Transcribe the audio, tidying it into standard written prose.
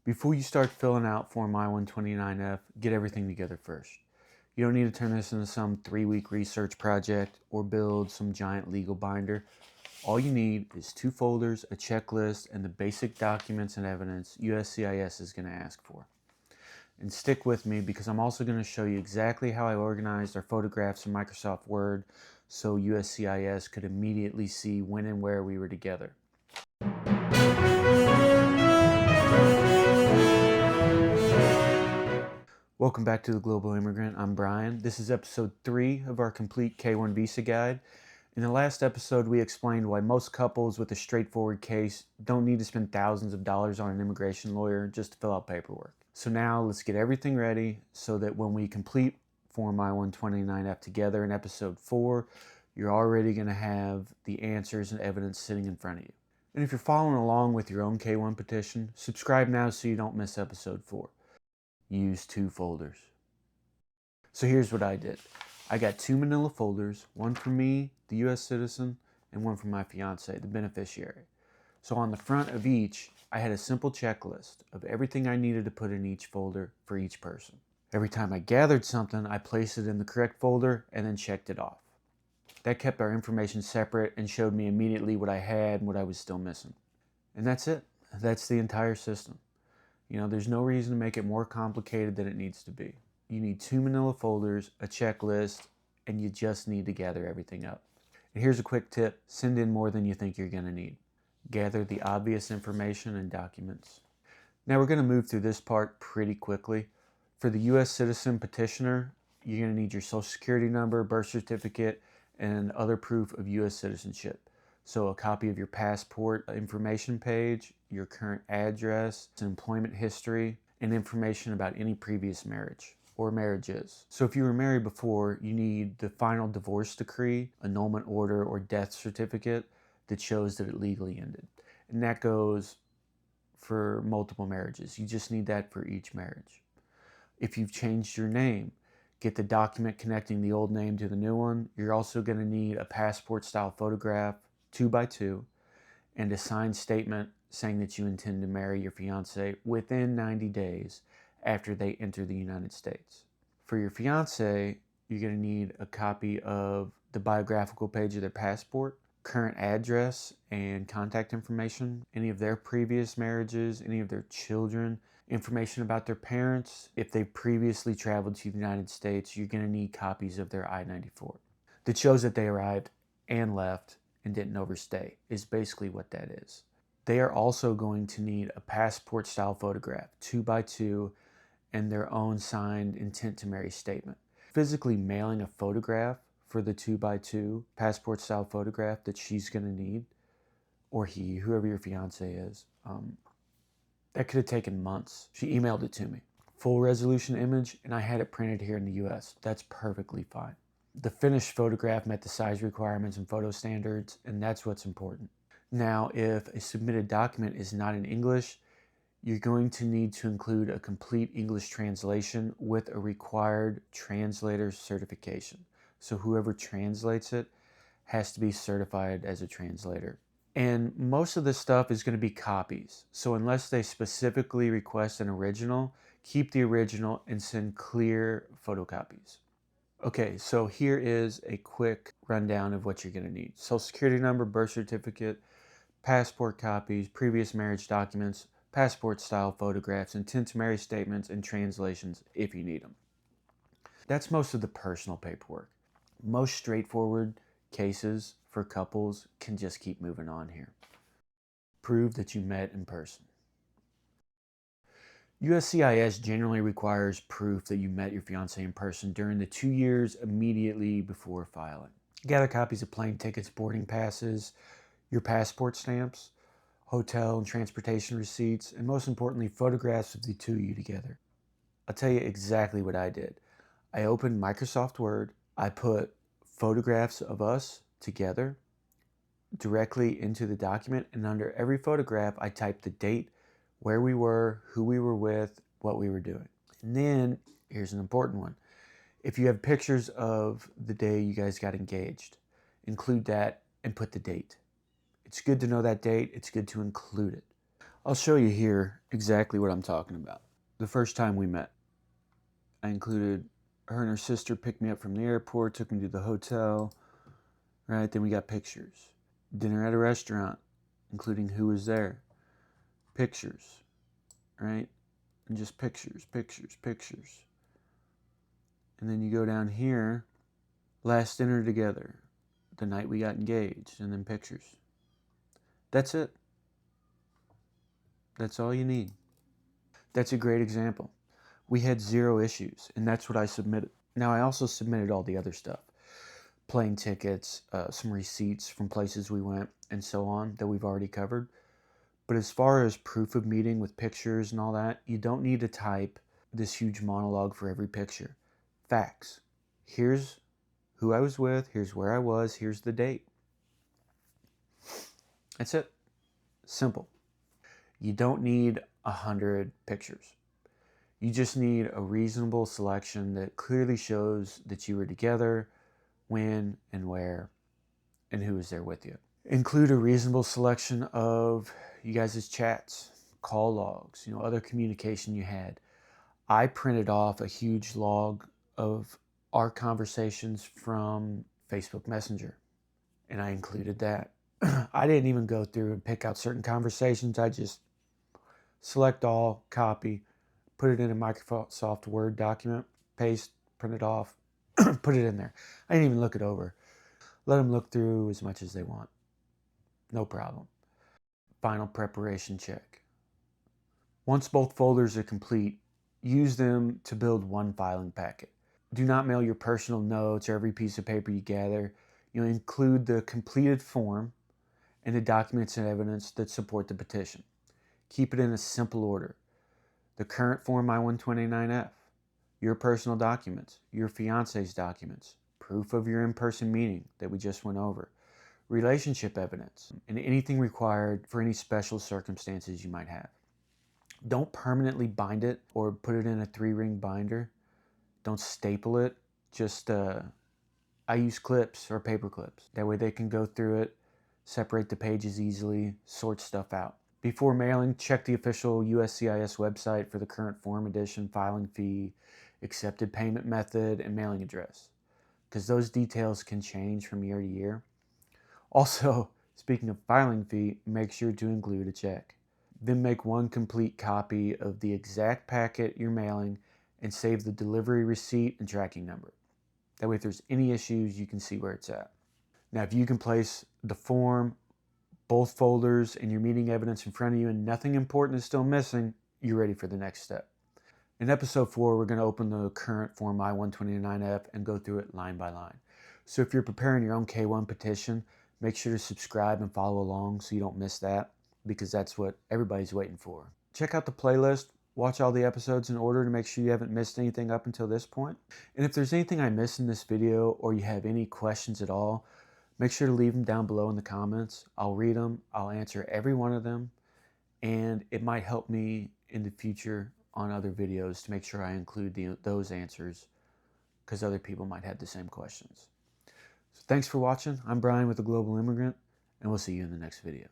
Before you start filling out Form I-129F, get everything together first. You don't need to turn this into some 3-week research project or build some giant legal binder. All you need is 2 folders, a checklist, and the basic documents and evidence USCIS is going to ask for. And stick with me because I'm also going to show you exactly how I organized our photographs in Microsoft Word so USCIS could immediately see when and where we were together. Welcome back to the Global Immigrant. I'm Brian. This is episode 3 of our complete K-1 visa guide. In the last episode, we explained why most couples with a straightforward case don't need to spend thousands of dollars on an immigration lawyer just to fill out paperwork. So now let's get everything ready so that when we complete Form I-129F together in episode 4, you're already going to have the answers and evidence sitting in front of you. And if you're following along with your own K-1 petition, subscribe now so you don't miss episode 4. Use 2 folders. So here's what I did. I got 2 manila folders, one for me, the U.S. citizen, and one for my fiance, the beneficiary. So on the front of each, I had a simple checklist of everything I needed to put in each folder for each person. Every time I gathered something, I placed it in the correct folder and then checked it off. That kept our information separate and showed me immediately what I had and what I was still missing. And that's it. That's the entire system. You know, there's no reason to make it more complicated than it needs to be. You need 2 manila folders, a checklist, and you just need to gather everything up. And here's a quick tip. Send in more than you think you're going to need. Gather the obvious information and documents. Now we're going to move through this part pretty quickly. For the U.S. citizen petitioner, you're going to need your social security number, birth certificate, and other proof of U.S. citizenship. So a copy of your passport information page, your current address, employment history, and information about any previous marriage or marriages. So if you were married before, you need the final divorce decree, annulment order, or death certificate that shows that it legally ended. And that goes for multiple marriages. You just need that for each marriage. If you've changed your name, get the document connecting the old name to the new one. You're also going to need a passport style photograph, 2x2, and a signed statement saying that you intend to marry your fiance within 90 days after they enter the United States. For your fiance, you're going to need a copy of the biographical page of their passport, current address and contact information, any of their previous marriages, any of their children, information about their parents. If they've previously traveled to the United States, you're going to need copies of their I-94 that shows that they arrived and left and didn't overstay, is basically what that is. They are also going to need a passport style photograph, 2x2, and their own signed intent to marry statement. Physically mailing a photograph for the 2x2 passport style photograph that she's going to need, or he, whoever your fiance is, that could have taken months. She emailed it to me. Full resolution image, and I had it printed here in the US. That's perfectly fine. The finished photograph met the size requirements and photo standards, and that's what's important. Now, if a submitted document is not in English, you're going to need to include a complete English translation with a required translator certification. So whoever translates it has to be certified as a translator. And most of this stuff is going to be copies. So unless they specifically request an original, keep the original and send clear photocopies. Okay, so here is a quick rundown of what you're going to need. Social security number, birth certificate, passport copies, previous marriage documents, passport style photographs, intent to marry statements, and translations if you need them. That's most of the personal paperwork. Most straightforward cases for couples can just keep moving on here. Prove that you met in person. USCIS generally requires proof that you met your fiance in person during the 2 years immediately before filing. Gather copies of plane tickets, boarding passes, your passport stamps, hotel and transportation receipts, and most importantly, photographs of the two of you together. I'll tell you exactly what I did. I opened Microsoft Word. I put photographs of us together directly into the document, and under every photograph, I typed the date, where we were, who we were with, what we were doing. And then, here's an important one. If you have pictures of the day you guys got engaged, include that and put the date. It's good to know that date. It's good to include it. I'll show you here exactly what I'm talking about. The first time we met, I included her and her sister picked me up from the airport, took me to the hotel, right? Then we got pictures. Dinner at a restaurant, including who was there. Pictures, right? And just pictures, pictures, pictures. And then you go down here, last dinner together, the night we got engaged, and then pictures. That's it. That's all you need. That's a great example. We had 0 issues, and that's what I submitted. Now, I also submitted all the other stuff. Plane tickets, some receipts from places we went, and so on, that we've already covered. But as far as proof of meeting with pictures and all that, you don't need to type this huge monologue for every picture. Facts. Here's who I was with, here's where I was, here's the date. That's it. Simple. You don't need 100 pictures. You just need a reasonable selection that clearly shows that you were together, when and where, and who was there with you. Include a reasonable selection of you guys' chats, call logs, other communication you had. I printed off a huge log of our conversations from Facebook Messenger, and I included that. I didn't even go through and pick out certain conversations. I just select all, copy, put it in a Microsoft Word document, paste, print it off, put it in there. I didn't even look it over. Let them look through as much as they want. No problem. Final preparation check. Once both folders are complete, use them to build one filing packet. Do not mail your personal notes or every piece of paper you gather. Include the completed form and the documents and evidence that support the petition. Keep it in a simple order. The current Form I-129F, your personal documents, your fiance's documents, proof of your in-person meeting that we just went over, relationship evidence, and anything required for any special circumstances you might have. Don't permanently bind it or put it in a 3-ring binder. Don't staple it. Just, I use clips or paper clips. That way they can go through it, separate the pages easily, sort stuff out. Before mailing, check the official USCIS website for the current form edition, filing fee, accepted payment method, and mailing address, because those details can change from year to year. Also, speaking of filing fee, make sure to include a check. Then make one complete copy of the exact packet you're mailing and save the delivery receipt and tracking number. That way if there's any issues, you can see where it's at. Now, if you can place the form, both folders, and your meeting evidence in front of you and nothing important is still missing, you're ready for the next step. In episode 4, we're going to open the current Form I-129F and go through it line by line. So if you're preparing your own K-1 petition, make sure to subscribe and follow along so you don't miss that, because that's what everybody's waiting for. Check out the playlist. Watch all the episodes in order to make sure you haven't missed anything up until this point. And if there's anything I missed in this video or you have any questions at all, make sure to leave them down below in the comments. I'll read them. I'll answer every one of them. And it might help me in the future on other videos to make sure I include those answers, because other people might have the same questions. So thanks for watching. I'm Brian with The Global Immigrant, and we'll see you in the next video.